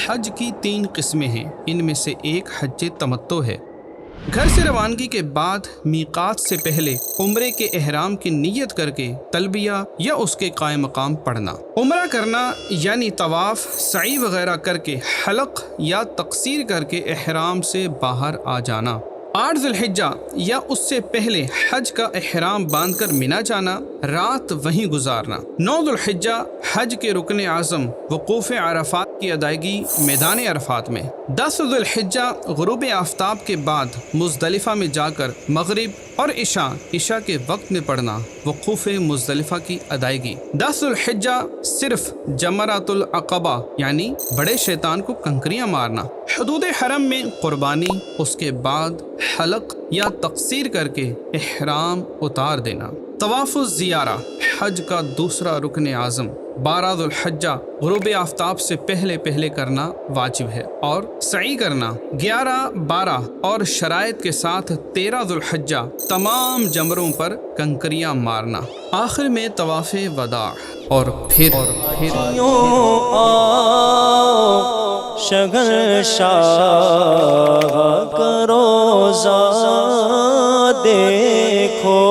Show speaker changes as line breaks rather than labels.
حج کی 3 قسمیں ہیں، ان میں سے ایک حج تمتع ہے۔ گھر سے روانگی کے بعد میقات سے پہلے عمرے کے احرام کی نیت کر کے تلبیہ یا اس کے قائم مقام پڑھنا، عمرہ کرنا یعنی طواف، سعی وغیرہ کر کے حلق یا تقصیر کر کے احرام سے باہر آ جانا، 8 ذی الحجہ یا اس سے پہلے حج کا احرام باندھ کر مینا جانا، رات وہیں گزارنا، 9 ذی الحجہ حج کے رکن اعظم وقوف عرفات کی ادائیگی میدان عرفات میں، 10 ذی الحجہ غروب آفتاب کے بعد مزدلفہ میں جا کر مغرب اور عشاء کے وقت میں پڑھنا، وقوف مزدلفہ کی ادائیگی، 10 ذی الحجہ صرف جمرۃ العقبہ یعنی بڑے شیطان کو کنکریاں مارنا، حدود حرم میں قربانی، اس کے بعد حلق یا تقصیر کر کے احرام اتار دینا، طواف الزیارہ حج کا دوسرا رکن اعظم 12 ذی الحجہ غروب آفتاب سے پہلے کرنا واجب ہے، اور سعی کرنا 11، 12 اور شرائط کے ساتھ 13 ذی الحجہ تمام جمروں پر کنکریاں مارنا، آخر میں طواف وداع اور پھر
شگر شاہ کا روزہ دیکھو